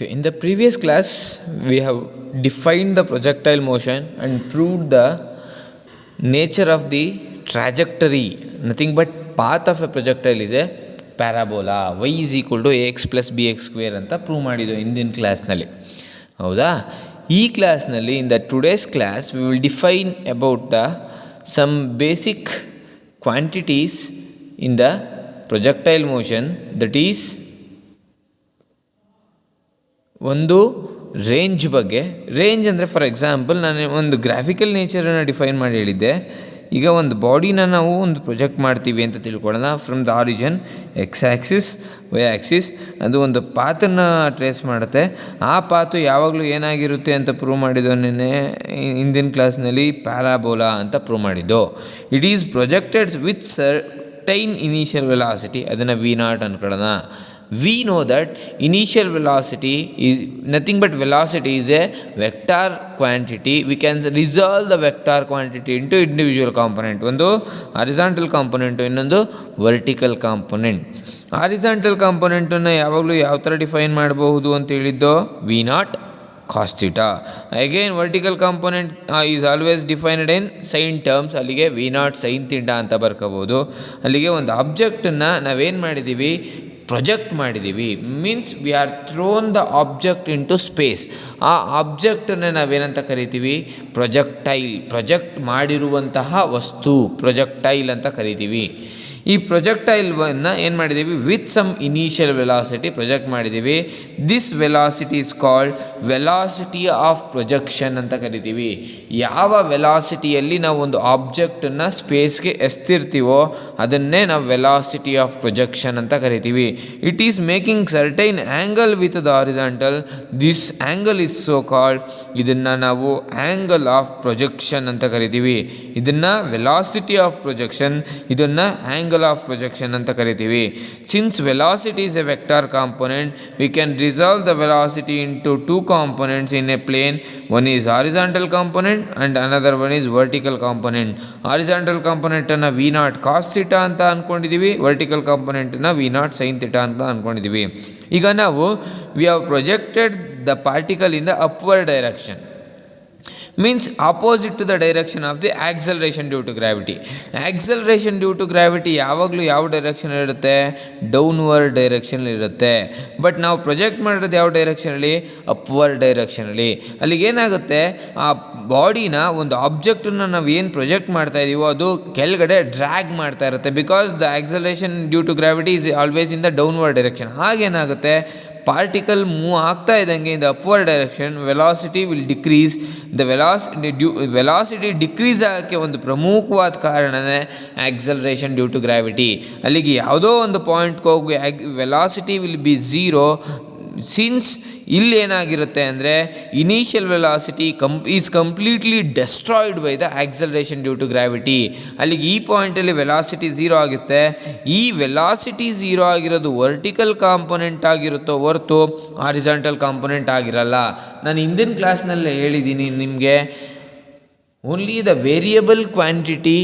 Okay, in the previous class, we have defined the projectile motion and proved the nature of the trajectory. Nothing but path of a projectile is a parabola. Y is equal to ax plus bx square ಅಂತ prove ಮಾಡಿದ್ದು ಹಿಂದಿನ ಕ್ಲಾಸ್ನಲ್ಲಿ. ಹೌದಾ? ಈ ಕ್ಲಾಸ್ನಲ್ಲಿ in the today's class we will define about the some basic quantities in the projectile motion, that is ಒಂದು range ಬಗ್ಗೆ. Range ಅಂದರೆ ಫಾರ್ ಎಕ್ಸಾಂಪಲ್ ನಾನು ಒಂದು ಗ್ರಾಫಿಕಲ್ ನೇಚರನ್ನು ಡಿಫೈನ್ ಮಾಡಿ ಹೇಳಿದ್ದೆ. ಈಗ ಒಂದು ಬಾಡಿನ ನಾವು ಒಂದು ಪ್ರೊಜೆಕ್ಟ್ ಮಾಡ್ತೀವಿ ಅಂತ ತಿಳ್ಕೊಳ್ಳೋಣ. From the origin X axis Y axis ಅದು ಒಂದು ಪಾತನ್ನು ಟ್ರೇಸ್ ಮಾಡುತ್ತೆ. ಆ ಪಾತು ಯಾವಾಗಲೂ ಏನಾಗಿರುತ್ತೆ ಅಂತ ಪ್ರೂವ್ ಮಾಡಿದ್ದು ನಿನ್ನೆ ಹಿಂದಿನ ಕ್ಲಾಸ್ನಲ್ಲಿ ಪ್ಯಾರಾಬೋಲಾ ಅಂತ ಪ್ರೂವ್ ಮಾಡಿದ್ದು. It is projected with certain initial velocity, ಅದನ್ನು ವಿ ನಾಟ್ ಅನ್ಕೊಳ್ಳೋಣ. We know that initial velocity is nothing but velocity is a vector quantity. We can resolve the vector quantity into individual component. ಒಂದು horizontal component, ಇನ್ನೊಂದು vertical component. horizontal component ಅನ್ನು ಯಾವಾಗಲೂ ಯಾವ ಥರ define ಮಾಡಬಹುದು ಅಂತ ಹೇಳಿದ್ದು V naught cos theta. Again vertical component is always defined in sin terms. ಅಲ್ಲಿಗೆ ವಿ ನಾಟ್ sin theta ಅಂತ ಬರ್ಕೋಬೋದು. ಅಲ್ಲಿಗೆ ಒಂದು ಆಬ್ಜೆಕ್ಟನ್ನು ನಾವೇನು ಮಾಡಿದ್ದೀವಿ, ಪ್ರೊಜೆಕ್ಟ್ ಮಾಡಿದ್ದೀವಿ. Means we are thrown the object into space. ಆ ಆಬ್ಜೆಕ್ಟನ್ನು ನಾವೇನಂತ ಕರಿತೀವಿ, ಪ್ರೊಜೆಕ್ಟೈಲ್. ಪ್ರೊಜೆಕ್ಟ್ ಮಾಡಿರುವಂತಹ ವಸ್ತು ಪ್ರೊಜೆಕ್ಟೈಲ್ ಅಂತ ಕರಿತೀವಿ. ಈ ಪ್ರೊಜೆಕ್ಟೈಲ್ವನ್ನು ಏನು ಮಾಡಿದ್ದೀವಿ, with some initial velocity project ಮಾಡಿದ್ದೀವಿ. This velocity is called velocity of projection ಅಂತ ಕರಿತೀವಿ. ಯಾವ ವೆಲಾಸಿಟಿಯಲ್ಲಿ ನಾವು ಒಂದು ಆಬ್ಜೆಕ್ಟನ್ನು ಸ್ಪೇಸ್ಗೆ ಎಸ್ತಿರ್ತೀವೋ ಅದನ್ನೇ ನಾವು ವೆಲಾಸಿಟಿ ಆಫ್ ಪ್ರೊಜೆಕ್ಷನ್ ಅಂತ ಕರಿತೀವಿ. It is making certain angle with the horizontal. This angle is so called, ಇದನ್ನು ನಾವು ಆ್ಯಂಗಲ್ ಆಫ್ ಪ್ರೊಜೆಕ್ಷನ್ ಅಂತ ಕರಿತೀವಿ. ಇದನ್ನು ವೆಲಾಸಿಟಿ ಆಫ್ ಪ್ರೊಜೆಕ್ಷನ್, ಇದನ್ನು ಆ್ಯಂಗಲ್ ಆಫ್ ಪ್ರೊಜೆಕ್ಷನ್ ಅಂತ ಕರಿತೀವಿ. Since velocity is a vector component, we can resolve the velocity into two components in a plane. One is horizontal component and another one is vertical component. Horizontal ಕಾಂಪೊನೆಂಟನ್ನು v naught cos theta ಅಂತ ಅಂದ್ಕೊಂಡಿದ್ದೀವಿ, vertical ಕಾಂಪೊನೆಂಟನ್ನು v naught sine theta ಅಂತ ಅಂದ್ಕೊಂಡಿದ್ದೀವಿ. ಈಗ ನಾವು we have projected the particle in the upward direction, means opposite to the direction of the acceleration due to gravity. acceleration due to gravity ಯಾವಾಗಲೂ ಯಾವ direction ಇರುತ್ತೆ, downward direction ಇರುತ್ತೆ. But ನಾವು project ಮಾಡಿರೋದು ಯಾವ ಡೈರೆಕ್ಷನಲ್ಲಿ, ಅಪ್ವರ್ಡ್ ಡೈರೆಕ್ಷನಲ್ಲಿ. ಅಲ್ಲಿಗೆ ಏನಾಗುತ್ತೆ, ಆ ಬಾಡಿನ ಒಂದು ಆಬ್ಜೆಕ್ಟನ್ನು ನಾವು ಏನು ಪ್ರೊಜೆಕ್ಟ್ ಮಾಡ್ತಾ ಇದ್ದೀವೋ ಅದು ಕೆಳಗಡೆ ಡ್ರ್ಯಾಗ್ ಮಾಡ್ತಾ ಇರುತ್ತೆ. Because the acceleration due to gravity is always in the downward direction. ಹಾಗೇನಾಗುತ್ತೆ, ಪಾರ್ಟಿಕಲ್ ಮೂವ್ ಆಗ್ತಾ ಇದ್ದಂಗೆ in the upward direction velocity will decrease. The velocity decrease ಆಗೋಕ್ಕೆ ಒಂದು ಪ್ರಮುಖವಾದ ಕಾರಣನೇ ಆಕ್ಸಲರೇಷನ್ ಡ್ಯೂ ಟು ಗ್ರಾವಿಟಿ. ಅಲ್ಲಿಗೆ ಯಾವುದೋ ಒಂದು ಪಾಯಿಂಟ್ಗೆ ಹೋಗಿ velocity will be zero. Since ಇಲ್ಲಿ ಏನಾಗಿರುತ್ತೆ ಅಂದರೆ initial velocity is completely destroyed by the acceleration due to gravity. ಅಲ್ಲಿಗೆ ಈ ಪಾಯಿಂಟಲ್ಲಿ ವೆಲಾಸಿಟಿ ಝೀರೋ ಆಗುತ್ತೆ. ಈ ವೆಲಾಸಿಟಿ ಝೀರೋ ಆಗಿರೋದು ವರ್ಟಿಕಲ್ ಕಾಂಪೊನೆಂಟ್ ಆಗಿರುತ್ತೋ ಹೊರತು ಹಾರಿಜಾಂಟಲ್ ಕಾಂಪೊನೆಂಟ್ ಆಗಿರಲ್ಲ. ನಾನು ಹಿಂದಿನ ಕ್ಲಾಸ್ನಲ್ಲೇ ಹೇಳಿದ್ದೀನಿ ನಿಮಗೆ, only the variable quantity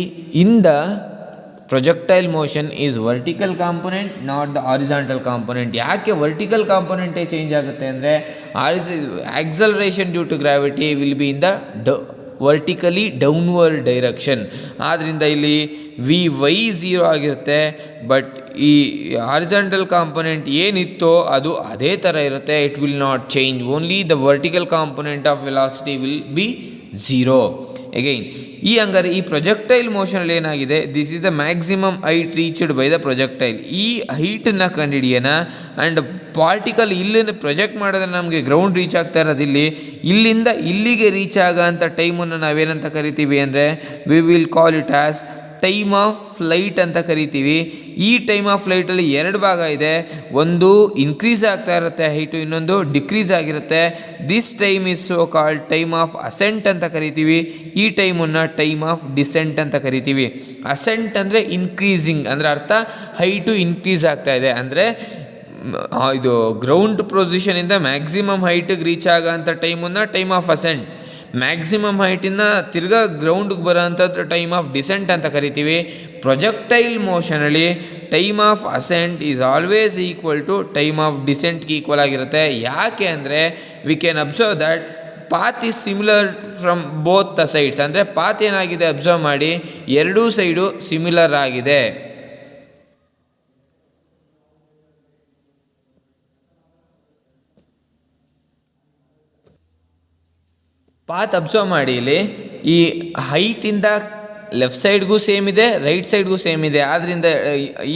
in the projectile motion is vertical component, not the horizontal component. ಯಾಕೆ ವರ್ಟಿಕಲ್ ಕಾಂಪೊನೆಂಟೇ ಚೇಂಜ್ ಆಗುತ್ತೆ ಅಂದರೆ acceleration due to gravity will be in the vertically downward direction. ಆದ್ದರಿಂದ ಇಲ್ಲಿ ವಿ ವೈ ಝೀರೋ ಆಗಿರುತ್ತೆ. But ಈ horizontal component ಏನಿತ್ತೋ ಅದು ಅದೇ ಥರ ಇರುತ್ತೆ. It will not change. Only the vertical component of velocity will be zero. Again ಈ ಹಂಗಾರೆ ಈ ಪ್ರೊಜೆಕ್ಟೈಲ್ ಮೋಷನಲ್ಲಿ ಏನಾಗಿದೆ, this is the maximum height reached by the projectile. ಈ ಹೈಟನ್ನು ಕಂಡುಹಿಡಿಯೋಣ. ಆ್ಯಂಡ್ ಪಾರ್ಟಿಕಲ್ ಇಲ್ಲಿಂದ ಪ್ರೊಜೆಕ್ಟ್ ಮಾಡಿದ್ರೆ ನಮಗೆ ಗ್ರೌಂಡ್ ರೀಚ್ ಆಗ್ತಾ ಇರೋದು ಇಲ್ಲಿಂದ ಇಲ್ಲಿಗೆ ರೀಚ್ ಆಗೋ ಅಂಥ ಟೈಮನ್ನು ನಾವೇನಂತ ಕರಿತೀವಿ ಅಂದರೆ V will call it as time of flight ಅಂತ ಕರಿತೀವಿ. ಈ ಟೈಮ್ ಆಫ್ ಫ್ಲೈಟಲ್ಲಿ ಎರಡು ಭಾಗ ಇದೆ. ಒಂದು ಇನ್ಕ್ರೀಸ್ ಆಗ್ತಾ ಇರುತ್ತೆ ಹೈಟು, ಇನ್ನೊಂದು ಡಿಕ್ರೀಸ್ ಆಗಿರುತ್ತೆ. This time is so called time of ascent ಅಂತ ಕರಿತೀವಿ. ಈ ಟೈಮನ್ನು ಟೈಮ್ ಆಫ್ ಡಿಸೆಂಟ್ ಅಂತ ಕರಿತೀವಿ. ಅಸೆಂಟ್ ಅಂದರೆ ಇನ್ಕ್ರೀಸಿಂಗ್, ಅಂದರೆ ಅರ್ಥ ಹೈಟು ಇನ್ಕ್ರೀಸ್ ಆಗ್ತಾ ಇದೆ ಅಂದರೆ ಇದು ಗ್ರೌಂಡ್ ಪೊಸಿಷನಿಂದ ಮ್ಯಾಕ್ಸಿಮಮ್ ಹೈಟಿಗೆ ರೀಚ್ ಆಗೋ ಅಂಥ ಟೈಮನ್ನು ಟೈಮ್ ಆಫ್ ಅಸೆಂಟ್. ಮ್ಯಾಕ್ಸಿಮಮ್ ಹೈಟಿಂದ ತಿರ್ಗಾ ಗ್ರೌಂಡ್ಗೆ ಬರೋಂಥದ್ದು ಟೈಮ್ ಆಫ್ ಡಿಸೆಂಟ್ ಅಂತ ಕರಿತೀವಿ. ಪ್ರೊಜೆಕ್ಟೈಲ್ ಮೋಷನಲ್ಲಿ time of ascent is always equal to time of ಡಿಸೆಂಟ್ಗೆ ಈಕ್ವಲ್ ಆಗಿರುತ್ತೆ. ಯಾಕೆ ಅಂದರೆ we can observe that path is similar from both the sides. ಅಂದರೆ ಪಾತ್ ಏನಾಗಿದೆ ಅಬ್ಸರ್ವ್ ಮಾಡಿ, ಎರಡೂ ಸೈಡು ಸಿಮಿಲರ್ ಆಗಿದೆ. ಪಾತ್ ಅಬ್ಸರ್ವ್ ಮಾಡಿ, ಇಲ್ಲಿ ಈ ಹೈಟಿಂದ ಲೆಫ್ಟ್ ಸೈಡ್ಗೂ ಸೇಮ್ ಇದೆ, ರೈಟ್ ಸೈಡ್ಗೂ ಸೇಮ್ ಇದೆ. ಆದ್ದರಿಂದ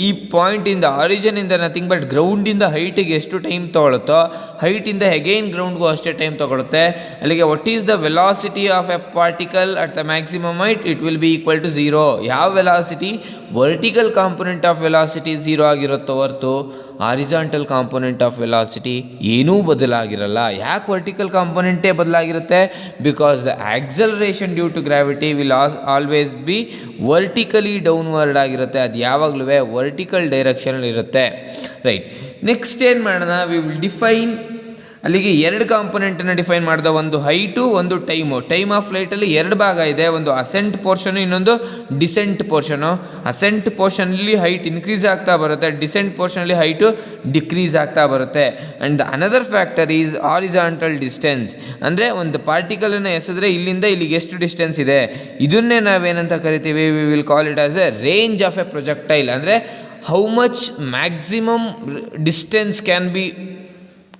ಈ ಪಾಯಿಂಟಿಂದ ಆರಿಜಿನಿಂದ ನಥಿಂಗ್ ಬಟ್ ಗ್ರೌಂಡಿಂದ ಹೈಟಿಗೆ ಎಷ್ಟು ಟೈಮ್ ತೊಗೊಳುತ್ತೋ ಹೈಟಿಂದ ಅಗೈನ್ ಗ್ರೌಂಡ್ಗೂ ಅಷ್ಟೇ ಟೈಮ್ ತೊಗೊಳುತ್ತೆ. ಅಲ್ಲಿಗೆ what is the velocity of a particle at the maximum height? It will be equal to 0. ಯಾವ velocity? Vertical component of velocity 0 ಆಗಿರುತ್ತೋ ಹೊರತು ಹಾರಿಜಾಂಟಲ್ ಕಾಂಪೊನೆಂಟ್ ಆಫ್ ವೆಲಾಸಿಟಿ ಏನೂ ಬದಲಾಗಿರಲ್ಲ. ಯಾಕೆ ವರ್ಟಿಕಲ್ ಕಾಂಪೊನೆಂಟೇ ಬದಲಾಗಿರುತ್ತೆ? Because the acceleration due to gravity will always be vertically downward ಆಗಿರುತ್ತೆ. ಅದು ಯಾವಾಗಲೂ ವರ್ಟಿಕಲ್ ಡೈರೆಕ್ಷನಲ್ಲಿ ಇರುತ್ತೆ. ರೈಟ್, ನೆಕ್ಸ್ಟ್ ಏನು ಮಾಡೋಣ? ವಿ ವಿಲ್ ಡಿಫೈನ್, ಅಲ್ಲಿಗೆ ಎರಡು ಕಾಂಪೊನೆಂಟನ್ನು ಡಿಫೈನ್ ಮಾಡಿದ, ಒಂದು ಹೈಟು, ಒಂದು ಟೈಮು. ಟೈಮ್ ಆಫ್ ಫ್ಲೈಟಲ್ಲಿ ಎರಡು ಭಾಗ ಇದೆ, ಒಂದು ಅಸೆಂಟ್ ಪೋರ್ಷನು, ಇನ್ನೊಂದು ಡಿಸೆಂಟ್ ಪೋರ್ಷನು. ಅಸೆಂಟ್ ಪೋರ್ಷನಲ್ಲಿ ಹೈಟ್ ಇನ್ಕ್ರೀಸ್ ಆಗ್ತಾ ಬರುತ್ತೆ, ಡಿಸೆಂಟ್ ಪೋರ್ಷನಲ್ಲಿ ಹೈಟು ಡಿಕ್ರೀಸ್ ಆಗ್ತಾ ಬರುತ್ತೆ. And the another factor is horizontal distance. ಅಂದರೆ ಒಂದು ಪಾರ್ಟಿಕಲನ್ನು ಎಸೆದ್ರೆ ಇಲ್ಲಿಂದ ಇಲ್ಲಿಗೆ ಎಷ್ಟು ಡಿಸ್ಟೆನ್ಸ್ ಇದೆ, ಇದನ್ನೇ ನಾವೇನಂತ ಕರಿತೀವಿ? We will call it as a range of a projectile. ಅಂದರೆ how much maximum distance can be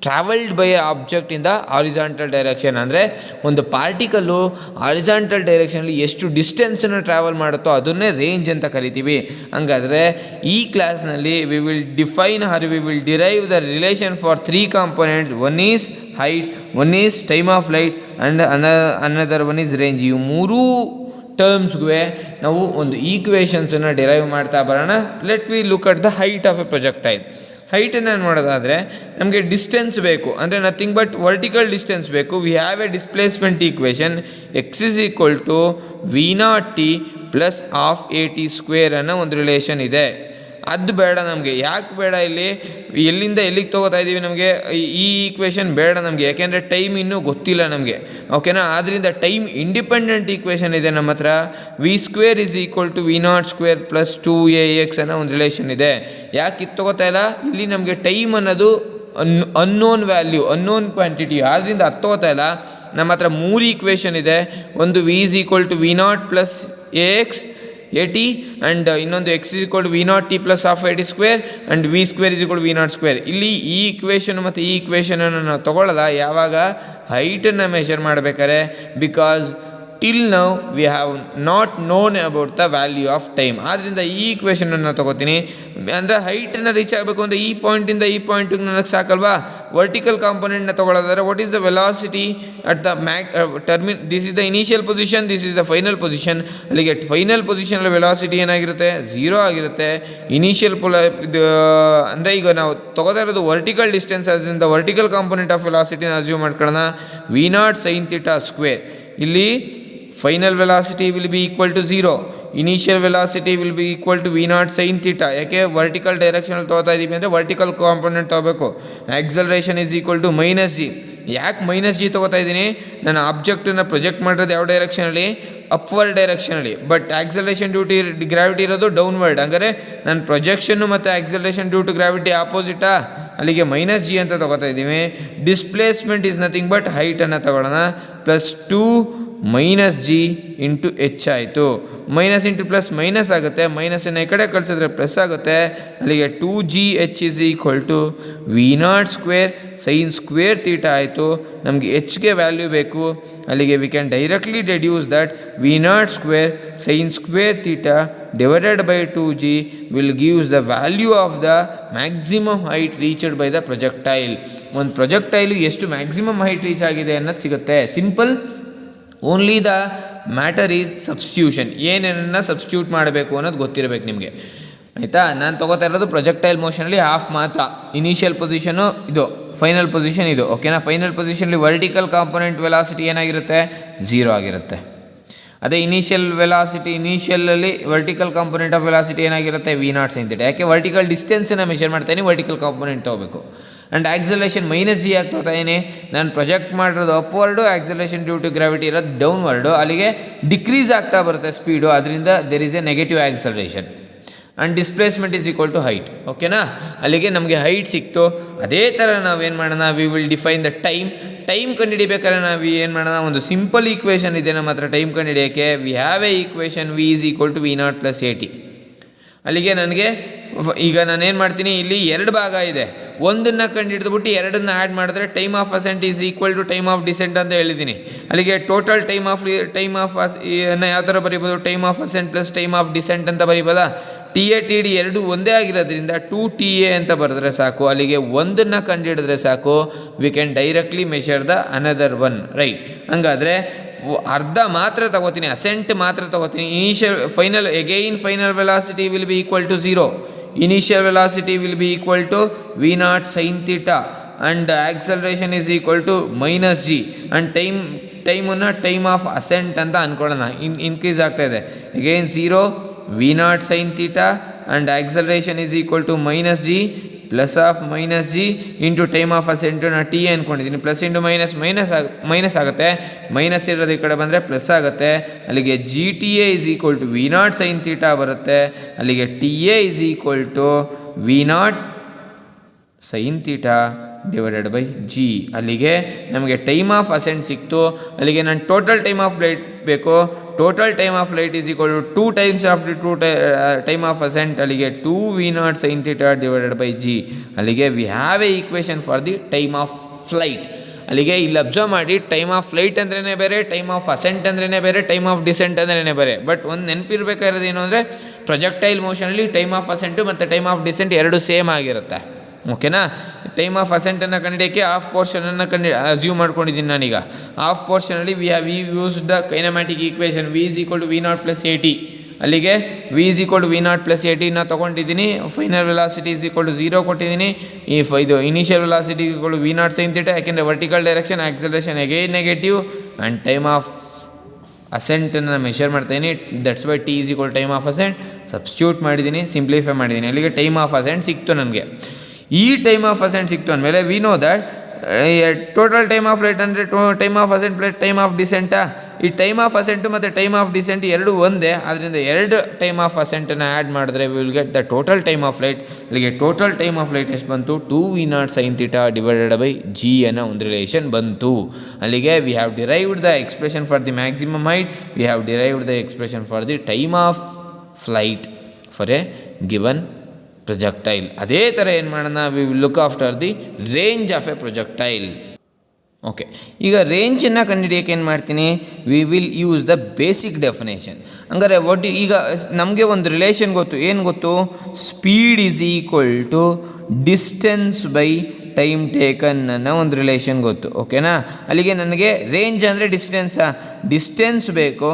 travelled by object in the horizontal direction. ಅಂದರೆ ಒಂದು ಪಾರ್ಟಿಕಲ್ಲು ಹಾರಿಜಾಂಟಲ್ ಡೈರೆಕ್ಷನಲ್ಲಿ ಎಷ್ಟು ಡಿಸ್ಟೆನ್ಸನ್ನು ಟ್ರಾವೆಲ್ ಮಾಡುತ್ತೋ ಅದನ್ನೇ ರೇಂಜ್ ಅಂತ ಕರಿತೀವಿ. ಹಂಗಾದರೆ ಈ ಕ್ಲಾಸ್ನಲ್ಲಿ we will define or we will derive the relation for 3 components. One is height, one is time of light and another one is range. ಇವು ಮೂರೂ ಟರ್ಮ್ಸ್ಗೂ ನಾವು ಒಂದು ಈಕ್ವೇಷನ್ಸನ್ನು ಡಿರೈವ್ ಮಾಡ್ತಾ ಬರೋಣ. Let we look at the height of a projectile. ಹೈಟನ್ನು ನೋಡೋದಾದರೆ ನಮಗೆ ಡಿಸ್ಟೆನ್ಸ್ ಬೇಕು, ಅಂದರೆ ನಥಿಂಗ್ ಬಟ್ ವರ್ಟಿಕಲ್ ಡಿಸ್ಟೆನ್ಸ್ ಬೇಕು. We have a displacement equation x is equal to v0t plus half at² ಅನ್ನೋ ಒಂದು ರಿಲೇಷನ್ ಇದೆ. ಅದು ಬೇಡ ನಮಗೆ. ಯಾಕೆ ಬೇಡ? ಇಲ್ಲಿ ಎಲ್ಲಿಂದ ಎಲ್ಲಿಗೆ ತೊಗೋತಾ ಇದ್ದೀವಿ, ನಮಗೆ ಈ ಈಕ್ವೇಷನ್ ಬೇಡ ನಮಗೆ, ಯಾಕೆಂದರೆ ಟೈಮ್ ಇನ್ನೂ ಗೊತ್ತಿಲ್ಲ ನಮಗೆ. ಓಕೆನಾ? ಆದ್ದರಿಂದ ಟೈಮ್ ಇಂಡಿಪೆಂಡೆಂಟ್ ಈಕ್ವೇಷನ್ ಇದೆ ನಮ್ಮ ಹತ್ರ. v² is equal to v0² plus 2ax ಅನ್ನೋ ಒಂದು ರಿಲೇಷನ್ ಇದೆ. ಯಾಕೆ ಇದು ತೊಗೋತಾ ಇಲ್ಲ? ಇಲ್ಲಿ ನಮಗೆ ಟೈಮ್ ಅನ್ನೋದು ಅನ್ನೋನ್ ವ್ಯಾಲ್ಯೂ, ಅನ್ನೋನ್ ಕ್ವಾಂಟಿಟಿ, ಆದ್ದರಿಂದ ಅದು ತೊಗೋತಾ ಇಲ್ಲ. ನಮ್ಮ ಹತ್ರ 3 ಈಕ್ವೇಷನ್ ಇದೆ. ಒಂದು v is equal to v0 plus ax at and ಇನ್ನೊಂದು x is equal to v0t plus half at² and v² is equal to v0². ಇಲ್ಲಿ ಈ ಈಕ್ವೇಷನ್ ಮತ್ತು ಈ ಈಕ್ವೇಷನನ್ನು ನಾವು ತೊಗೊಳ್ಳಲ್ಲ ಯಾವಾಗ ಹೈಟನ್ನು ಮೆಷರ್ ಮಾಡಬೇಕಾದ್ರೆ, because till now we have not non about the value of time. ಆದ್ದರಿಂದ ಈ ಈಕ್ವೇಷನನ್ನು ತೊಗೋತೀನಿ. ಅಂದರೆ ಹೈಟನ್ನು ರೀಚ್ ಆಗಬೇಕು ಅಂದರೆ ಈ ಪಾಯಿಂಟಿಂದ ಈ ಪಾಯಿಂಟಿಗೆ ನನಗೆ ಸಾಕಲ್ವಾ? ವರ್ಟಿಕಲ್ ಕಾಂಪೊನೆಂಟ್ನ ತೊಗೊಳ್ಳೋದಾದ್ರೆ what is the velocity at the this is the initial position, this is the final position. ಅಲ್ಲಿಗೆ ಫೈನಲ್ ಪೊಸಿಷನಲ್ಲಿ ವೆಲಾಸಿಟಿ ಏನಾಗಿರುತ್ತೆ? 0 ಆಗಿರುತ್ತೆ. ಇನಿಷಿಯಲ್ ಇದು ಅಂದರೆ ಈಗ ನಾವು ತೊಗೋತಾ ಇರೋದು ವರ್ಟಿಕಲ್ ಡಿಸ್ಟೆನ್ಸ್, ಅದರಿಂದ ವರ್ಟಿಕಲ್ ಕಾಂಪೊನೆಂಟ್ ಆಫ್ ವೆಲಾಸಿಟಿನ ಅಸ್ಯೂಮ್ ಮಾಡ್ಕೊಳ್ಳೋಣ. v0 sin θ². ಇಲ್ಲಿ final velocity will be equal to 0. Initial velocity will be equal to v0 sin θ. ಯಾಕೆ? ವರ್ಟಿಕಲ್ ಡೈರೆಕ್ಷನಲ್ಲಿ ತೊಗೋತಾ ಇದ್ದೀವಿ ಅಂದರೆ ವರ್ಟಿಕಲ್ ಕಾಂಪೊನೆಂಟ್ ತೊಗೋಬೇಕು. Acceleration is equal to -g. ಯಾಕೆ -g ತೊಗೋತಾ ಇದ್ದೀನಿ? ನಾನು ಆಬ್ಜೆಕ್ಟನ್ನು ಪ್ರೊಜೆಕ್ಟ್ ಮಾಡಿರೋದು ಯಾವ ಡೈರೆಕ್ಷನಲ್ಲಿ? ಅಪ್ವರ್ಡ್ ಡೈರೆಕ್ಷನಲ್ಲಿ. But acceleration due to gravity ಇರೋದು ಡೌನ್ವರ್ಡ್. ಅಂದರೆ ನನ್ನ ಪ್ರೊಜೆಕ್ಷನ್ನು ಮತ್ತು ಆಕ್ಸಲರೇಷನ್ ಡ್ಯೂ ಟು ಗ್ರಾವಿಟಿ ಆಪೋಸಿಟಾ? ಅಲ್ಲಿಗೆ -g ಅಂತ ತೊಗೋತಾ ಇದ್ದೀವಿ. ಡಿಸ್ಪ್ಲೇಸ್ಮೆಂಟ್ ಈಸ್ ನಥಿಂಗ್ ಬಟ್ ಹೈಟನ್ನು ತಗೊಳ್ಳೋಣ. ಪ್ಲಸ್ 2 -g ಇಂಟು h ಆಯಿತು. ಮೈನಸ್ ಇಂಟು ಪ್ಲಸ್ ಮೈನಸ್ ಆಗುತ್ತೆ, ಮೈನಸನ್ನು ಈ ಕಡೆ ಕಳಿಸಿದ್ರೆ ಪ್ಲಸ್ ಆಗುತ್ತೆ. ಅಲ್ಲಿಗೆ 2gh is equal to v0² sin² θ ಆಯಿತು. ನಮಗೆ hಗೆ ವ್ಯಾಲ್ಯೂ ಬೇಕು. ಅಲ್ಲಿಗೆ we can directly deduce that v0² sin² θ divided by 2g will gives the value of the maximum height reached by the projectile. ಒಂದು ಪ್ರೊಜೆಕ್ಟೈಲು ಎಷ್ಟು maximum height reach ಆಗಿದೆ ಅನ್ನೋದು ಸಿಗುತ್ತೆ. Simple. Only the matter is substitution. ಏನೇನನ್ನು substitute ಮಾಡಬೇಕು ಅನ್ನೋದು ಗೊತ್ತಿರಬೇಕು ನಿಮಗೆ, ಆಯಿತಾ? ನಾನು ತೊಗೋತಾ ಇರೋದು ಪ್ರೊಜೆಕ್ಟೈಲ್ ಮೋಷನಲ್ಲಿ ಹಾಫ್ ಮಾತ್ರ. ಇನಿಷಿಯಲ್ ಪೊಸಿಷನು ಇದು, ಫೈನಲ್ ಪೊಸಿಷನ್ ಇದು. ಓಕೆನಾ? ಫೈನಲ್ ಪೊಸಿಷನಲ್ಲಿ ವರ್ಟಿಕಲ್ ಕಾಂಪೊನೆಂಟ್ ವೆಲಾಸಿಟಿ ಏನಾಗಿರುತ್ತೆ? 0 ಆಗಿರುತ್ತೆ. ಅದೇ ಇನಿಷಿಯಲ್ ವೆಲಾಸಿಟಿ, ಇನಿಷಿಯಲಲ್ಲಿ ವರ್ಟಿಕಲ್ ಕಾಂಪೊನೆಂಟ್ ಆಫ್ ವೆಲಾಸಿಟಿ ಏನಾಗಿರುತ್ತೆ? v0 sin θ. ಯಾಕೆ? ವರ್ಟಿಕಲ್ ಡಿಸ್ಟೆನ್ಸನ್ನು ಮೆಷರ್ ಮಾಡ್ತಾಯಿನಿ, ವರ್ಟಿಕಲ್ ಕಾಂಪೊನೆಂಟ್ ತೊಗೋಬೇಕು. ಆ್ಯಂಡ್ ಆಕ್ಸಲೇಷನ್ ಮೈನಸ್ ಜಿ ಆಗ್ತಾ ಏನೇ ನಾನು ಪ್ರೊಜೆಕ್ಟ್ ಮಾಡಿರೋದು upward, acceleration due to gravity ಇರೋದು ಡೌನ್ವರ್ಡು, ಅಲ್ಲಿಗೆ ಡಿಕ್ರೀಸ್ ಆಗ್ತಾ ಬರುತ್ತೆ ಸ್ಪೀಡು, ಅದರಿಂದ there is a negative acceleration. And displacement is equal to height. ಓಕೆನಾ, ಅಲ್ಲಿಗೆ ನಮಗೆ ಹೈಟ್ ಸಿಕ್ತು. ಅದೇ ಥರ ನಾವೇನು ಮಾಡೋಣ, we will define the time ಕಂಡುಹಿಡಿಬೇಕಾದ್ರೆ ನಾವು ಏನು ಮಾಡೋಣ, ಒಂದು ಸಿಂಪಲ್ ಈಕ್ವೇಷನ್ ಇದೆ ನಮ್ಮ ಹತ್ರ ಟೈಮ್ ಕಂಡುಹಿಡಿಯೋಕ್ಕೆ. We have a equation v is equal to V naught plus a t. ಅಲ್ಲಿಗೆ ನನಗೆ ಈಗ ನಾನೇನು ಮಾಡ್ತೀನಿ, ಇಲ್ಲಿ ಎರಡು ಭಾಗ ಇದೆ, ಒಂದನ್ನು ಕಂಡುಹಿಡಿದ್ಬಿಟ್ಟು ಎರಡನ್ನು ಆ್ಯಡ್ ಮಾಡಿದ್ರೆ time of ascent is equal to time of descent ಅಂತ ಹೇಳಿದ್ದೀನಿ. ಅಲ್ಲಿಗೆ ಟೋಟಲ್ ಟೈಮ್ ಆಫ್ ಯಾವ ಥರ ಬರೀಬೋದು, time of ascent plus time of descent ಅಂತ ಬರೀಬೋದಾ. ಟಿ ಎ ಟಿ ಡಿ ಎರಡು ಒಂದೇ ಆಗಿರೋದ್ರಿಂದ 2TA ಅಂತ ಬರೆದ್ರೆ ಸಾಕು. ಅಲ್ಲಿಗೆ ಒಂದನ್ನು ಕಂಡುಹಿಡಿದ್ರೆ ಸಾಕು, we can directly measure the another one, right. ಹಂಗಾದರೆ ಅರ್ಧ ಮಾತ್ರ ತಗೋತೀನಿ, ಅಸೆಂಟ್ ಮಾತ್ರ ತಗೋತೀನಿ. Final velocity will be equal to 0. Initial velocity will be equal to V naught sine theta and acceleration is equal to minus G. And ಟೈಮನ್ನು time of ascent ಅಂತ ಅಂದ್ಕೊಳ್ಳೋಣ, increase ಆಗ್ತಾ ಇದೆ. Again 0 V naught sine theta and acceleration is equal to minus G plus of minus G into time of ascent ನಾನು T A ಅಂದ್ಕೊಂಡಿದ್ದೀನಿ. Plus into minus ಆಗುತ್ತೆ, minus ಇರೋದು ಈ ಕಡೆ ಬಂದರೆ ಪ್ಲಸ್ ಆಗುತ್ತೆ. ಅಲ್ಲಿಗೆ G T A is equal to V naught sine theta ಬರುತ್ತೆ. ಅಲ್ಲಿಗೆ T A is equal to V naught sine theta divided by G. ಅಲ್ಲಿಗೆ ನಮಗೆ ಟೈಮ್ ಆಫ್ ಅಸೆಂಟ್ ಸಿಕ್ತು. ಅಲ್ಲಿಗೆ ನಾನು ಟೋಟಲ್ ಟೈಮ್ ಆಫ್ ಲೈಟ್ ಬೇಕು. Total time of light is equal to 2 times of the time of asset. ಅಲ್ಲಿಗೆ 2 V naught sine theta divided by G. ಅಲ್ಲಿಗೆ we have a equation for the time of flight. ಅಲ್ಲಿಗೆ ಇಲ್ಲಿ observe ಮಾಡಿ, time of flight ಅಂದ್ರೇ ಬೇರೆ, time of asset ಅಂದ್ರೇ ಬೇರೆ, time of decent ಅಂದ್ರೇ ಬೇರೆ. ಬಟ್ ಒಂದು ನೆನಪಿರಬೇಕಾಗಿರೋದು ಏನು ಅಂದರೆ, ಪ್ರೊಜೆಕ್ಟೈಲ್ ಮೋಷನಲ್ಲಿ ಟೈಮ್ ಆಫ್ ಅಸೆಂಟು ಮತ್ತು ಟೈಮ್ ಆಫ್ ಡಿಸೆಂಟ್ ಎರಡು ಸೇಮ್ ಆಗಿರುತ್ತೆ. ಓಕೆನಾ, ಟೈಮ್ ಆಫ್ ಅಸೆಂಟನ್ನು ಕಂಡುಹಿಡಿಯೋಕ್ಕೆ ಹಾಫ್ ಪೋರ್ಷನನ್ನು ಅಸ್ಯೂಮ್ ಮಾಡ್ಕೊಂಡಿದ್ದೀನಿ ನಾನೀಗ. ಹಾಫ್ ಪೋರ್ಷನಲ್ಲಿ we use the kinematic equation v is equal to V naught plus a t. ಅಲ್ಲಿಗೆ v is equal to V naught plus a ಟಿನ ತೊಗೊಂಡಿದ್ದೀನಿ. Final velocity is equal to 0 ಕೊಟ್ಟಿದ್ದೀನಿ. ಇದು initial velocity equal to V naught sine theta, ಯಾಕೆಂದರೆ vertical direction, acceleration again negative, and time of ಅಸೆಂಟನ್ನು measure ಮಾಡ್ತಾಯಿದ್ದೀನಿ. That's why t is equal time of ascent. Substitute ಮಾಡಿದ್ದೀನಿ, simplify ಮಾಡಿದ್ದೀನಿ. ಅಲ್ಲಿಗೆ time of ascent ಸಿಕ್ತು ನನಗೆ. ಈ ಟೈಮ್ ಆಫ್ ಅಸೆಂಟ್ ಸಿಕ್ತು ಅಂದಮೇಲೆ we know that total time of light ಅಂದರೆ time of ascent plus time of ಡಿಸೆಂಟಾ. ಈ ಟೈಮ್ ಆಫ್ ಅಸೆಂಟು ಮತ್ತು ಟೈಮ್ ಆಫ್ ಡಿಸೆಂಟ್ ಎರಡು ಒಂದೇ, ಆದ್ದರಿಂದ ಎರಡು ಟೈಮ್ ಆಫ್ ಅಸೆಂಟನ್ನು ಆ್ಯಡ್ ಮಾಡಿದ್ರೆ we will get the total time of light. ಅಲ್ಲಿಗೆ ಟೋಟಲ್ ಟೈಮ್ ಆಫ್ ಲೈಟ್ ಎಷ್ಟು ಬಂತು, 2 V naught sine theta divided by G ಅನ್ನೋ ಒಂದು ರಿಲೇಷನ್ ಬಂತು. ಅಲ್ಲಿಗೆ we have derived the expression for the maximum height, we have derived the expression for the time of flight for a given projectile. ಅದೇ ಥರ ಏನು ಮಾಡೋಣ, we will look after the range of a projectile. Okay, ಈಗ ರೇಂಜನ್ನು ಕಂಡುಹಿಡಿಯೋಕೆ ಏನು ಮಾಡ್ತೀನಿ, we will use the basic definition. ಹಂಗಾರೆ ಈಗ ನಮಗೆ ಒಂದು ರಿಲೇಷನ್ ಗೊತ್ತು, ಏನು ಗೊತ್ತು, speed is equal to distance by time taken ಅನ್ನೋ ಒಂದು ರಿಲೇಷನ್ ಗೊತ್ತು. ಓಕೆನಾ, ಅಲ್ಲಿಗೆ ನನಗೆ ರೇಂಜ್ ಅಂದರೆ ಡಿಸ್ಟೆನ್ಸ್ ಬೇಕು.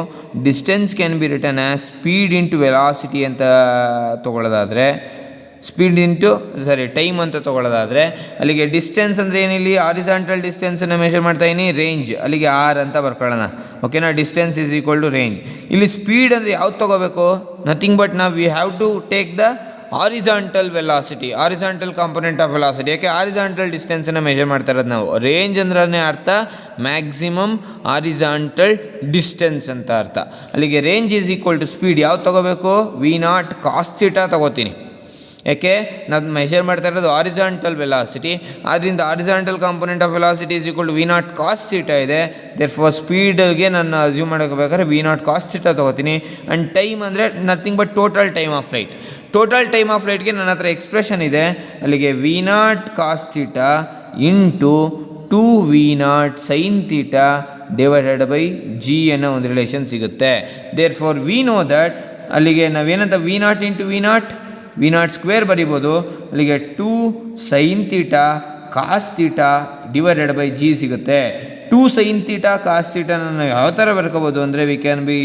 Distance can be return as speed into velocity ಅಂತ ತೊಗೊಳ್ಳೋದಾದರೆ, ಟೈಮ್ ಅಂತ ತೊಗೊಳ್ಳೋದಾದರೆ, ಅಲ್ಲಿಗೆ ಡಿಸ್ಟೆನ್ಸ್ ಅಂದರೆ ಏನಿಲ್ಲಿ ಹಾರಿಜಾಂಟಲ್ ಡಿಸ್ಟೆನ್ಸನ್ನು ಮೆಷರ್ ಮಾಡ್ತಾಯಿನಿ, ರೇಂಜ್ ಅಲ್ಲಿಗೆ ಆರ್ ಅಂತ ಬರ್ಕೊಳ್ಳೋಣ. ಓಕೆನಾ, distance is equal to range. ಇಲ್ಲಿ ಸ್ಪೀಡ್ ಅಂದರೆ ಯಾವ್ದು ತೊಗೋಬೇಕು, ನಥಿಂಗ್ ಬಟ್ ನಾವು we have to take the horizontal velocity, horizontal component of velocity. ಯಾಕೆ ಹಾರಿಜಾಂಟಲ್ ಡಿಸ್ಟೆನ್ಸನ್ನು ಮೆಷರ್ ಮಾಡ್ತಾ ಇರೋದು ನಾವು. ರೇಂಜ್ ಅಂದ್ರೆ ಅರ್ಥ ಮ್ಯಾಕ್ಸಿಮಮ್ ಹಾರಿಜಾಂಟಲ್ ಡಿಸ್ಟೆನ್ಸ್ ಅಂತ ಅರ್ಥ. ಅಲ್ಲಿಗೆ range is equal to speed ಯಾವ್ದು ತೊಗೋಬೇಕು, ವಿ ನಾಟ್ ಕಾಸ್ ಥೀಟಾ ತೊಗೋತೀನಿ. ಯಾಕೆ, ನಾನು ಮೆಷರ್ ಮಾಡ್ತಾ ಇರೋದು ಹಾರಿಜಾಂಟಲ್ ವೆಲಾಸಿಟಿ, ಆದ್ದರಿಂದ horizontal component of velocity is equal to V naught cos theta ಇದೆ. ದೇರ್ ಫಾರ್ ಸ್ಪೀಡ್ಗೆ ನಾನು ಅಸ್ಯೂಮ್ ಮಾಡೋಬೇಕಾದ್ರೆ ವಿ ನಾಟ್ ಕಾಸ್ ಥೀಟಾ ತೊಗೋತೀನಿ. ಆ್ಯಂಡ್ ಟೈಮ್ ಅಂದರೆ nothing but total time of flight. Total time of ಫ್ಲೈಟ್ಗೆ ನನ್ನ ಹತ್ರ ಎಕ್ಸ್ಪ್ರೆಷನ್ ಇದೆ. ಅಲ್ಲಿಗೆ v naught cos theta into 2 V naught sine theta divided by G ಅನ್ನೋ ಒಂದು ರಿಲೇಷನ್ ಸಿಗುತ್ತೆ. Therefore we know that ಅಲ್ಲಿಗೆ ನಾವೇನಂತ V naught into V naught square ಬರಿಬೋದು. ಅಲ್ಲಿಗೆ 2 sine theta cos theta divided by G ಸಿಗುತ್ತೆ. 2 sine theta ಕಾಸ್ ಥೀಟಾನ ನಾವು ಯಾವ ಥರ ಬರ್ಕೋಬೋದು ಅಂದರೆ it can be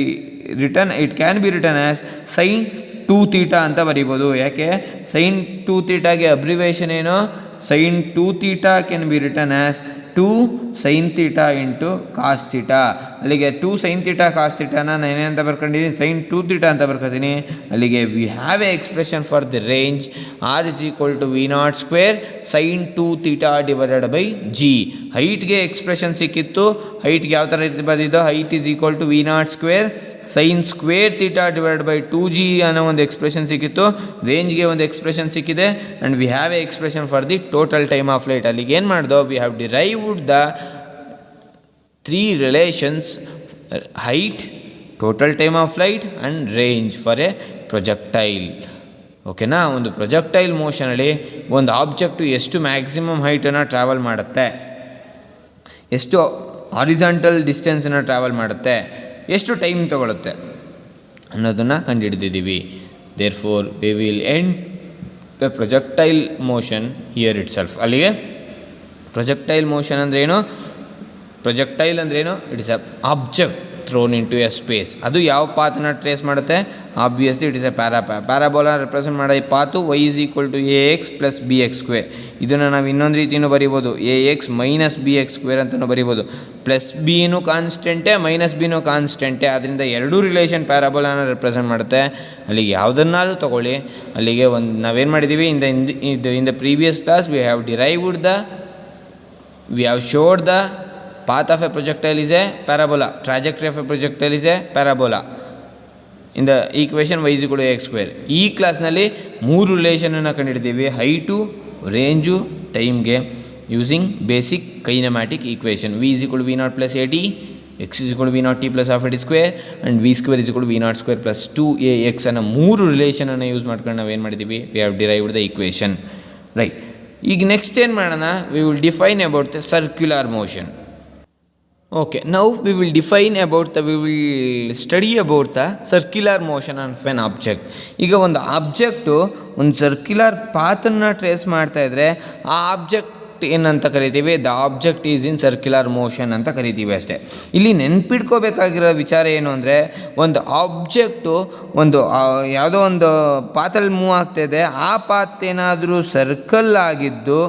return as sine 2 theta ಅಂತ ಬರಿಬೋದು. ಯಾಕೆ, ಸೈನ್ 2 ಥೀಟಾಗೆ ಅಬ್ರಿವೇಷನ್ ಏನು, sine 2 theta can be return as 2 sin θ into cos theta. ಅಲ್ಲಿಗೆ 2 sin θ ಕಾಸ್ ಥೀಟಾನ ನಾನು ಏನಂತ ಬರ್ಕೊಂಡಿದ್ದೀನಿ, sin 2θ ಅಂತ ಬರ್ಕೊತೀನಿ. ಅಲ್ಲಿಗೆ we have a expression for the range r is equal to V0² sin 2θ divided by g. ಹೈಟ್ಗೆ ಎಕ್ಸ್ಪ್ರೆಷನ್ ಸಿಕ್ಕಿತ್ತು. ಹೈಟ್ಗೆ ಯಾವ ಥರ ರೀತಿ ಬಂದಿದ್ದು, height is equal to V0² sin square theta divide by 2g ಅನ್ನೋ ಒಂದು ಎಕ್ಸ್ಪ್ರೆಷನ್ ಸಿಕ್ಕಿತ್ತು. ರೇಂಜ್ಗೆ ಒಂದು ಎಕ್ಸ್ಪ್ರೆಷನ್ ಸಿಕ್ಕಿದೆ. And we have a expression for the total time of flight. ಅಲ್ಲಿಗೆ ಏನು ಮಾಡ್ದೋ, we have derived the 3 relations: height, total time of flight and range for A projectile. ಓಕೆನಾ? ಒಂದು ಪ್ರೊಜೆಕ್ಟೈಲ್ ಮೋಷನಲ್ಲಿ ಒಂದು ಆಬ್ಜೆಕ್ಟು ಎಷ್ಟು ಮ್ಯಾಕ್ಸಿಮಮ್ ಹೈಟನ್ನು ಟ್ರಾವೆಲ್ ಮಾಡುತ್ತೆ, ಎಷ್ಟು ಹಾರಿಜಾಂಟಲ್ ಡಿಸ್ಟೆನ್ಸನ್ನು ಟ್ರಾವೆಲ್ ಮಾಡುತ್ತೆ, ಎಷ್ಟು ಟೈಮ್ ತೊಗೊಳುತ್ತೆ ಅನ್ನೋದನ್ನು ಕಂಡುಹಿಡಿದಿದ್ದೀವಿ. Therefore we will end the projectile motion here itself. ಅಲ್ಲಿಗೆ ಪ್ರೊಜೆಕ್ಟೈಲ್ ಮೋಷನ್ ಅಂದ್ರೇನು, ಪ್ರೊಜೆಕ್ಟೈಲ್ ಅಂದ್ರೇನು, it is a object thrown into a space. ಅದು ಯಾವ ಪಾತನ್ನು ಟ್ರೇಸ್ ಮಾಡುತ್ತೆ, obviously it is a parabola represent ಮಾಡೋ ಈ path y is equal to ax plus bx². ಇದನ್ನು ನಾವು ಇನ್ನೊಂದು ರೀತಿಯೂ ಬರಿಬೋದು, ax ಮೈನಸ್ bx² ಅಂತಲೂ ಬರಿಬೋದು. ಪ್ಲಸ್ ಬಿನೂ ಕಾನ್ಸ್ಟೆಂಟೇ, ಮೈನಸ್ ಬಿನೂ ಕಾನ್ಸ್ಟೆಂಟೇ. ಅದರಿಂದ ಎರಡೂ ರಿಲೇಷನ್ ಪ್ಯಾರಾಬೋಲಾನ ರೆಪ್ರೆಸೆಂಟ್ ಮಾಡುತ್ತೆ. ಅಲ್ಲಿಗೆ ಯಾವುದನ್ನಾದ್ರೂ ತೊಗೊಳ್ಳಿ. ಅಲ್ಲಿಗೆ ಒಂದು ನಾವೇನು ಮಾಡಿದ್ದೀವಿ, in the previous class we have showed the path of a projectile is a parabola, trajectory of a projectile is a parabola. In the equation y is equal to ax². ಈ ಕ್ಲಾಸ್ನಲ್ಲಿ 3 ರಿಲೇಷನನ್ನು ಕಂಡುಹಿಡಿದೀವಿ: height, range, ಟೈಮ್ಗೆ, using basic ಕೈನಮ್ಯಾಟಿಕ್ equation. v is equal to v0 plus at, x is equal to v0t plus half at square, and v² is equal to v0² plus 2ax ಅನ್ನೋ 3 ರಿಲೇಷನನ್ನು use ಮಾಡ್ಕೊಂಡು ನಾವೇನು ಮಾಡಿದ್ದೀವಿ, V have derived the equation. Right. ಈಗ next ಏನು ಮಾಡೋಣ, we will define about the circular motion. Okay, now we will study about the circular motion of an object. ಈಗ ಒಂದು object ಒಂದು ಸರ್ಕ್ಯುಲರ್ ಪಾತನ್ನು ಟ್ರೇಸ್ ಮಾಡ್ತಾ ಇದ್ದರೆ ಆ ಆಬ್ಜೆಕ್ಟ್ ಏನಂತ ಕರಿತೀವಿ, the object is in circular motion ಅಂತ ಕರಿತೀವಿ ಅಷ್ಟೇ. ಇಲ್ಲಿ ನೆನ್ಪಿಟ್ಕೋಬೇಕಾಗಿರೋ ವಿಚಾರ ಏನು ಅಂದರೆ, ಒಂದು ಆಬ್ಜೆಕ್ಟು ಒಂದು ಯಾವುದೋ ಒಂದು ಪಾತಲ್ಲಿ ಮೂವ್ ಆಗ್ತಾಯಿದೆ, ಆ ಪಾತ್ ಏನಾದರೂ ಸರ್ಕಲ್ ಆಗಿದ್ದು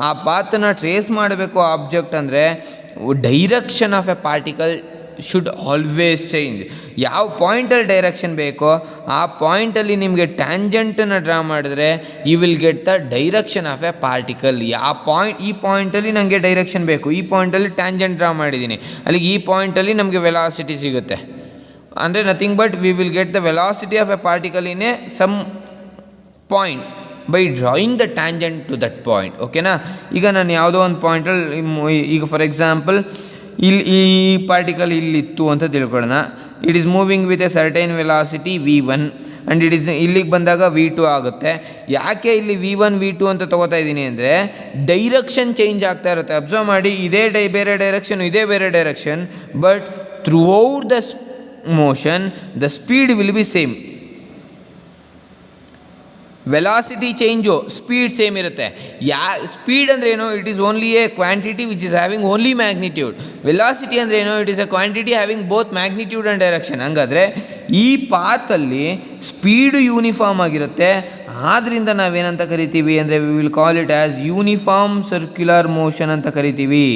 ಆ ಪಾತನ್ನು ಟ್ರೇಸ್ ಮಾಡಬೇಕು ಆಬ್ಜೆಕ್ಟ್ ಅಂದರೆ, direction of a particle should always change. ಯಾವ ಪಾಯಿಂಟಲ್ಲಿ ಡೈರೆಕ್ಷನ್ ಬೇಕೋ ಆ ಪಾಯಿಂಟಲ್ಲಿ ನಿಮಗೆ ಟ್ಯಾಂಜೆಂಟನ್ನು ಡ್ರಾ ಮಾಡಿದ್ರೆ you will get the direction of a particle. ಈ ಪಾಯಿಂಟಲ್ಲಿ ನನಗೆ ಡೈರೆಕ್ಷನ್ ಬೇಕು, ಈ ಪಾಯಿಂಟಲ್ಲಿ ಟ್ಯಾಂಜೆಂಟ್ ಡ್ರಾ ಮಾಡಿದ್ದೀನಿ, ಅಲ್ಲಿಗೆ ಈ ಪಾಯಿಂಟಲ್ಲಿ ನಮಗೆ ವೆಲಾಸಿಟಿ ಸಿಗುತ್ತೆ. ಅಂದರೆ nothing but we will get the velocity of a particle in a some point by drawing the tangent to that point. ಓಕೆನಾ? ಈಗ ನಾನು ಯಾವುದೋ ಒಂದು ಪಾಯಿಂಟಲ್ಲಿ, ಈಗ ಫಾರ್ ಎಕ್ಸಾಂಪಲ್ ಇಲ್ಲಿ ಈ ಪಾರ್ಟಿಕಲ್ ಇಲ್ಲಿತ್ತು ಅಂತ ತಿಳ್ಕೊಳ್ಳೋಣ. It is moving with A certain velocity v1 and it is ಇಲ್ಲಿಗೆ ಬಂದಾಗ v2 ಆಗುತ್ತೆ. ಯಾಕೆ ಇಲ್ಲಿ v1 v2 ಅಂತ ತೊಗೋತಾ ಇದ್ದೀನಿ ಅಂದರೆ, ಡೈರೆಕ್ಷನ್ ಚೇಂಜ್ ಆಗ್ತಾ ಇರುತ್ತೆ. ಅಬ್ಸರ್ವ್ ಮಾಡಿ, ಇದೇ ಬೇರೆ ಡೈರೆಕ್ಷನ್, ಇದೇ ಬೇರೆ direction, but throughout the motion the speed will be same. Velocity change, speed same ಇರುತ್ತೆ. ಸ್ಪೀಡ್ ಅಂದ್ರೇನು, it is only a quantity which is having only magnitude. Velocity ಅಂದ್ರೇನು, it is a quantity having both magnitude and direction. ಹಂಗಾದರೆ ಈ ಪಾತಲ್ಲಿ speed uniform ಆಗಿರುತ್ತೆ. ಆದ್ದರಿಂದ ನಾವೇನಂತ ಕರಿತೀವಿ ಅಂದರೆ, V will call it as uniform circular motion ಅಂತ ಕರಿತೀವಿ.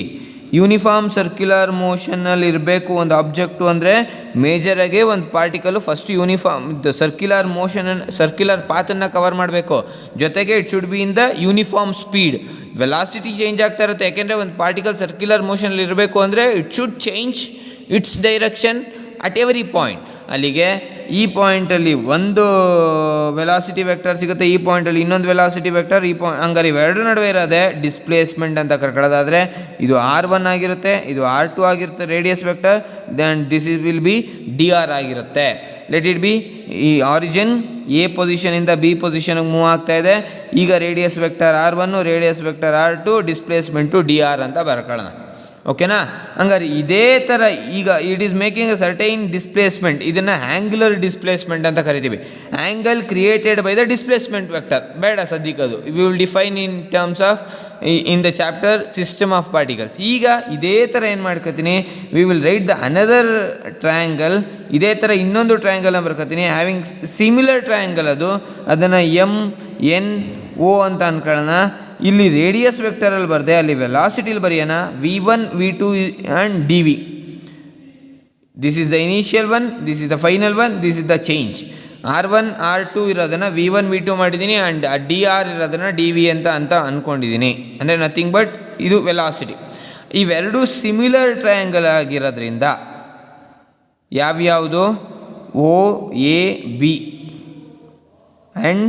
ಯೂನಿಫಾರ್ಮ್ ಸರ್ಕ್ಯುಲರ್ ಮೋಷನ್ನಲ್ಲಿ ಇರಬೇಕು ಒಂದು ಆಬ್ಜೆಕ್ಟು ಅಂದರೆ, ಮೇಜರಾಗೆ ಒಂದು particle first uniform circular circular ಪಾತನ್ನು ಕವರ್ ಮಾಡಬೇಕು. ಜೊತೆಗೆ it should be in the uniform speed. Velocity change ಆಗ್ತಾ ಇರುತ್ತೆ, ಯಾಕೆಂದರೆ ಒಂದು ಪಾರ್ಟಿಕಲ್ ಸರ್ಕ್ಯುಲರ್ ಮೋಷನಲ್ಲಿ ಇರಬೇಕು ಅಂದರೆ it should change its direction at every point. ಅಲ್ಲಿಗೆ ಈ ಪಾಯಿಂಟಲ್ಲಿ ಒಂದು ವೆಲಾಸಿಟಿ ವೆಕ್ಟರ್ ಸಿಗುತ್ತೆ, ಈ ಪಾಯಿಂಟಲ್ಲಿ ಇನ್ನೊಂದು ವೆಲಾಸಿಟಿ ವೆಕ್ಟರ್, ಹಂಗಾರೆ ಇವೆರಡು ನಡುವೆ ಇರೋದೆ ಡಿಸ್ಪ್ಲೇಸ್ಮೆಂಟ್ ಅಂತ ಕರ್ಕೊಳ್ಳೋದಾದರೆ ಇದು r1 ಆಗಿರುತ್ತೆ, ಇದು r2 ಆಗಿರುತ್ತೆ radius vector, then this will be dr ಆಗಿರುತ್ತೆ. ಲೆಟ್ ಇಟ್ ಬಿ ಈ ಆರಿಜಿನ್ ಎ ಪೊಸಿಷನಿಂದ ಬಿ ಪೊಸಿಷನ್ಗೆ ಮೂವ್ ಆಗ್ತಾ ಇದೆ. ಈಗ radius vector r1, radius vector r2, displacement dr ಅಂತ ಬರ್ಕೊಳ್ಳೋಣ. ಓಕೆನಾ? ಹಂಗಾರೆ ಇದೇ ಥರ ಈಗ it is making a certain displacement. ಇದನ್ನು ಆ್ಯಂಗ್ಯುಲರ್ ಡಿಸ್ಪ್ಲೇಸ್ಮೆಂಟ್ ಅಂತ ಕರಿತೀವಿ. Angle created by the displacement vector. ಬೇಡ ಸದ್ಯಕ್ಕದು, we will define in terms of in the chapter system of particles. ಈಗ ಇದೇ ಥರ ಏನು ಮಾಡ್ಕೊತೀನಿ, we will write the another triangle. ಇದೇ ಥರ ಇನ್ನೊಂದು ಟ್ರಯಾಂಗಲ್ನ ಬರ್ಕೊತೀನಿ, ಹ್ಯಾವಿಂಗ್ ಸಿಮಿಲರ್ ಟ್ರಯಾಂಗಲ್. ಅದನ್ನು MNO ಅಂತ ಅನ್ಕೊಳ್ಳೋಣ. ಇಲ್ಲಿ ರೇಡಿಯಸ್ ವೆಕ್ಟರಲ್ಲಿ ಬರದೆ ಅಲ್ಲಿ ವೆಲಾಸಿಟಿಲಿ ಬರೆಯೋಣ v1 v2 and dv. This is the initial one, this is the final one, this is the change. r1 r2 ಇರೋದನ್ನು v1 v2 ಮಾಡಿದ್ದೀನಿ ಆ್ಯಂಡ್ dr ಇರೋದನ್ನು dv ಅಂತ ಅಂದ್ಕೊಂಡಿದ್ದೀನಿ. ಅಂದರೆ ನಥಿಂಗ್ ಬಟ್ ಇದು ವೆಲಾಸಿಟಿ. ಇವೆರಡೂ ಸಿಮಿಲರ್ ಟ್ರಯಾಂಗಲ್ ಆಗಿರೋದ್ರಿಂದ ಯಾವ್ಯಾವುದು O A B and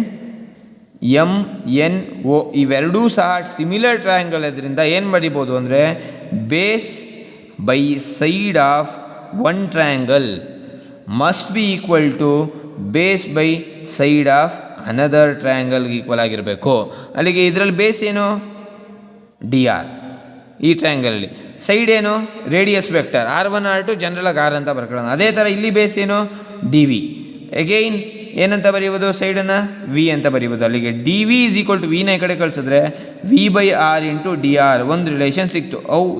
M N O ಇವೆರಡೂ ಸಹ ಸಿಮಿಲರ್ ಟ್ರಯಾಂಗಲ್ ಅದರಿಂದ ಏನು ಬರಿಬೋದು ಅಂದರೆ base by side of one triangle must be equal to base by side of another ಟ್ರಯಾಂಗಲ್ಗೆ ಈಕ್ವಲ್ ಆಗಿರಬೇಕು. ಅಲ್ಲಿಗೆ ಇದರಲ್ಲಿ ಬೇಸ್ ಏನು ಡಿ ಆರ್, ಈ ಟ್ರಯಾಂಗಲಲ್ಲಿ ಸೈಡ್ ಏನು ರೇಡಿಯಸ್ ವೆಕ್ಟರ್ r1 r2 ಜನರಲಾಗಿ r ಅಂತ ಬರ್ಕೊಳ್ಳೋಣ. ಅದೇ ಥರ ಇಲ್ಲಿ ಬೇಸ್ ಏನು ಡಿ ವಿ, ಅಗೈನ್ ಏನಂತ ಬರೀಬೋದು ಸೈಡನ್ನು ವಿ ಅಂತ ಬರೀಬೋದು. ಅಲ್ಲಿಗೆ D V is equal to ವಿನ ಈ ಕಡೆ ಕಳಿಸಿದ್ರೆ V by R into D R ಒಂದು ರಿಲೇಷನ್ ಸಿಕ್ತು.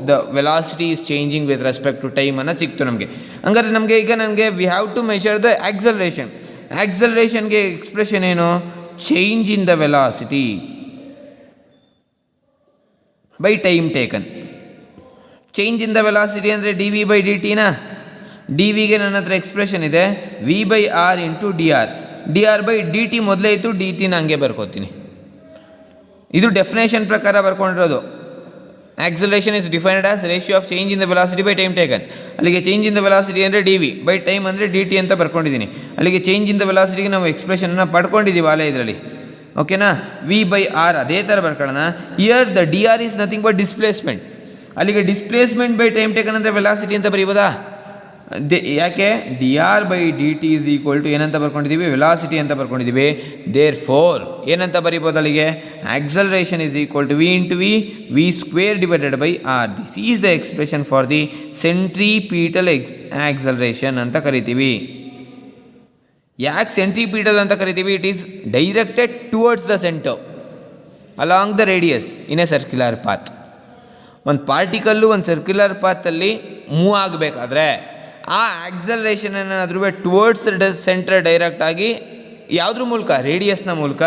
The velocity is changing with respect to time ಅನ್ನೋ ಸಿಕ್ತು ನಮಗೆ. ಹಂಗಾದ್ರೆ ನಮಗೆ ಈಗ ನನಗೆ we have to measure the acceleration. ಆಕ್ಸಲರೇಷನ್ಗೆ ಎಕ್ಸ್ಪ್ರೆಷನ್ ಏನು change in the velocity by time taken. Change in the velocity ಅಂದರೆ ಡಿ ವಿ ಬೈ ಡಿ ಟಿನಾ. ಡಿ ವಿಗೆ ನನ್ನ ಹತ್ರ ಎಕ್ಸ್ಪ್ರೆಷನ್ ಇದೆ V by R into D R. D R by D T ಮೊದಲೇ ಇತ್ತು, ಡಿ ಟಿನ ಹಂಗೆ ಬರ್ಕೋತೀನಿ. ಇದು ಡೆಫಿನೇಷನ್ ಪ್ರಕಾರ ಬರ್ಕೊಂಡಿರೋದು. Acceleration is defined as ratio of change in the velocity by time taken. ಅಲ್ಲಿಗೆ ಚೇಂಜ್ ಇನ್ ದ ವೆಲಾಸಿಟಿ ಅಂದರೆ ಡಿ ವಿ ಬೈ ಟೈಮ್ ಅಂದರೆ ಡಿ ಟಿ ಅಂತ ಬರ್ಕೊಂಡಿದ್ದೀನಿ. ಅಲ್ಲಿಗೆ ಚೇಂಜ್ ಇನ್ ದ ವೆಲಾಸಿಟಿಗೆ ನಾವು ಎಕ್ಸ್ಪ್ರೆಷನನ್ನು ಪಡ್ಕೊಂಡಿದ್ದೀವಿ ಅಲ್ಲೇ ಇದರಲ್ಲಿ. ಓಕೆನಾ, ವಿ ಬೈ ಆರ್ ಅದೇ ಥರ ಬರ್ಕೊಳ್ಳೋಣ. Here the D R is nothing but displacement. ಅಲ್ಲಿಗೆ ಡಿಸ್ಪ್ಲೇಸ್ಮೆಂಟ್ ಬೈ ಟೈಮ್ ಟೇಕನ್ ಅಂದರೆ ವೆಲಾಸಿಟಿ ಅಂತ ಬರೀಬೋದಾ? ಯಾಕೆ D R by D T is equal to ಏನಂತ ಬರ್ಕೊಂಡಿದ್ದೀವಿ ವೆಲಾಸಿಟಿ ಅಂತ ಬರ್ಕೊಂಡಿದ್ದೀವಿ. ದೇರ್ ಫೋರ್ ಏನಂತ ಬರೀಬೋದು ಅಲ್ಲಿಗೆ acceleration is equal to V into V square divided by R. This is the expression for the centripetal acceleration ಅಂತ ಕರಿತೀವಿ. ಯಾಕೆ ಸೆಂಟ್ರಿಪೀಟಲ್ ಅಂತ ಕರಿತೀವಿ? It is directed towards the centre along the radius in a circular path. ಒಂದು particle ಒಂದು circular ಪಾತಲ್ಲಿ move ಆಗಬೇಕಾದ್ರೆ ಆ ಆಕ್ಸಲರೇಷನ್ ಏನಾದರೂ ಟುವರ್ಡ್ಸ್ ದ ಸೆಂಟರ್ ಡೈರೆಕ್ಟಾಗಿ ಯಾವುದ್ರ ಮೂಲಕ ರೇಡಿಯಸ್ನ ಮೂಲಕ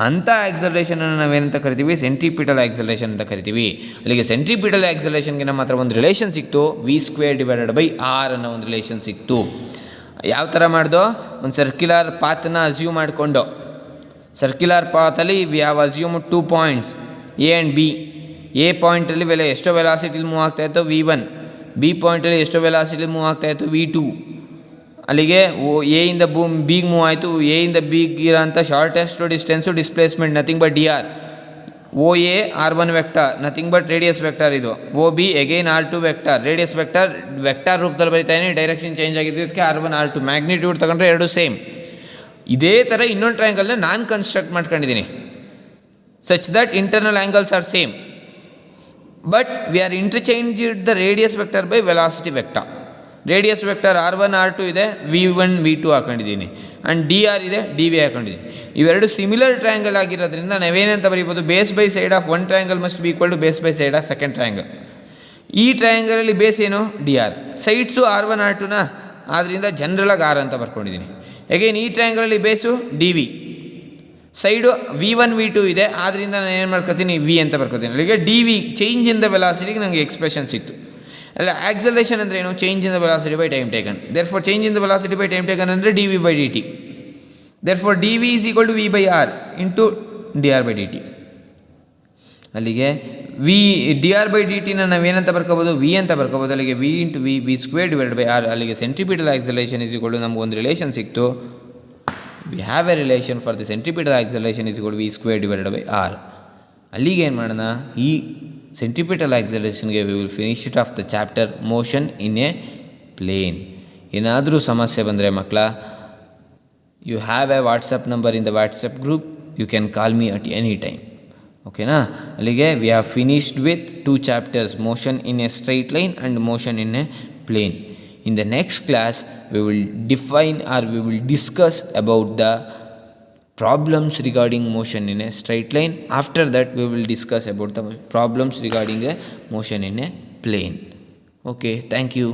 ಅಂಥ ಆಕ್ಸಲರೇಷನನ್ನು ನಾವೇನಂತ ಕರಿತೀವಿ ಸೆಂಟ್ರಿಪೀಟಲ್ ಆಕ್ಸಲರೇಷನ್ ಅಂತ ಕರಿತೀವಿ. ಅಲ್ಲಿಗೆ ಸೆಂಟ್ರಿಪೀಟಲ್ ಆಕ್ಸಲರೇಷನ್ಗೆ ನಮ್ಮ ಹತ್ರ ಒಂದು ರಿಲೇಷನ್ ಸಿಕ್ತು V square divided by R ಅನ್ನೋ ಒಂದು ರಿಲೇಷನ್ ಸಿಕ್ತು. ಯಾವ ಥರ ಮಾಡ್ದೋ ಒಂದು ಸರ್ಕ್ಯುಲರ್ ಪಾತನ್ನ ಅಸ್ಯೂಮ್ ಮಾಡಿಕೊಂಡು ಸರ್ಕ್ಯುಲರ್ ಪಾತಲ್ಲಿ we have assume 2 points A and B. A ಪಾಯಿಂಟಲ್ಲಿ ಎಷ್ಟೋ ವೆಲಾಸಿಟಿಲಿ ಮೂವ್ ಆಗ್ತಾಯಿತ್ತು v1, ಬಿ ಪಾಯಿಂಟಲ್ಲಿ ಎಷ್ಟೋ ವೆಲಾಸಿಟಿಲಿ ಮೂವ್ ಆಗ್ತಾಯಿತ್ತು v2. ಅಲ್ಲಿಗೆ ಎ ಇಂದ ಬಿಗೆ ಮೂವ್ ಆಯಿತು. ಎ ಇಂದ ಬಿಗೆ ಇರೋಂಥ shortest distance displacement nothing but D R. O A r1 vector nothing but radius vector ಇದು. O B again r2 vector radius vector ರೂಪದಲ್ಲಿ ಬರೀತಾ ಇದೀನಿ. ಡೈರೆಕ್ಷನ್ ಚೇಂಜ್ ಆಗಿದ್ದಕ್ಕೆ r1 r2 ಮ್ಯಾಗ್ನಿಟ್ಯೂಡ್ ತಗೊಂಡ್ರೆ ಎರಡು ಸೇಮ್. ಇದೇ ಥರ ಇನ್ನೊಂದು ಟ್ರಯಾಂಗಲ್ನ ನಾನು ಕನ್ಸ್ಟ್ರಕ್ಟ್ ಮಾಡ್ಕೊಂಡಿದ್ದೀನಿ such that internal angles are same but we are interchanged the radius vector by velocity vector. Radius vector r1 r2 ಇದೆ, v1 v2 ಹಾಕೊಂಡಿದ್ದೀನಿ ಆ್ಯಂಡ್ ಡಿ ಆರ್ ಇದೆ, ಡಿ ವಿ ಹಾಕೊಂಡಿದ್ದೀನಿ. ಇವೆರಡು ಸಿಮಿಲರ್ ಟ್ರಯಾಂಗಲ್ ಆಗಿರೋದ್ರಿಂದ ನಾವೇನಂತ ಬರೀಬೋದು base by side of one triangle must be equal to base by side of second triangle. ಈ ಟ್ರಯಾಂಗಲಲ್ಲಿ ಬೇಸ್ ಏನು ಡಿ ಆರ್, ಸೈಡ್ಸು r1 r2ನ ಆದ್ದರಿಂದ ಜನರಲಾಗಿ ಆರ್ ಅಂತ ಬರ್ಕೊಂಡಿದ್ದೀನಿ. ಅಗೇನ್ ಈ ಟ್ರಯಾಂಗಲಲ್ಲಿ base D V, side v1 v2 ಇದೆ ಆದ್ದರಿಂದ ನಾನು ಏನು ಮಾಡ್ಕೊತೀನಿ ವಿ ಅಂತ ಬರ್ಕೋತೀನಿ. ಅಲ್ಲಿಗೆ D V change in the ವೆಲಾಸಿಟಿಗೆ ನನಗೆ ಎಕ್ಸ್ಪ್ರೆಷನ್ ಸಿಕ್ತು. ಅಲ್ಲ ಆಕ್ಸಲರೇಷನ್ ಅಂದರೆ ಏನು change in the velocity by time taken. Therefore change in the velocity by time taken ಅಂದರೆ D V by D T. Therefore D V is equal to V by R into D R by D T. ಅಲ್ಲಿಗೆ V D R by D ಟಿನ ನಾವೇನಂತ ಬರ್ಕೋಬೋದು V ಅಂತ ಬರ್ಕೋಬೋದು. ಅಲ್ಲಿಗೆ V into V square divided by R. ಅಲ್ಲಿಗೆ centripetal acceleration is equal to ನಮಗೊಂದು relation ಸಿಕ್ತು. We have a relation for the centripetal acceleration is equal to V square divided by R. ಅಲ್ಲಿಗೆ ಏನು ಮಾಡೋಣ ಈ ಸೆಂಟ್ರಿಪೀಟಲ್ ಆಕ್ಸಲರೇಷನ್ಗೆ we will finish it off the chapter motion in a plane. ಏನಾದರೂ ಸಮಸ್ಯೆ ಬಂದರೆ ಮಕ್ಕಳ you have a WhatsApp number in the WhatsApp group, you can call me at any time. ಓಕೆನಾ? ಅಲ್ಲಿಗೆ we have finished with 2 chapters, motion in a straight line and motion in a plane. In the next class, we will define or we will discuss about the problems regarding motion in a straight line. After that, we will discuss about the problems regarding the motion in a plane. Okay, thank you.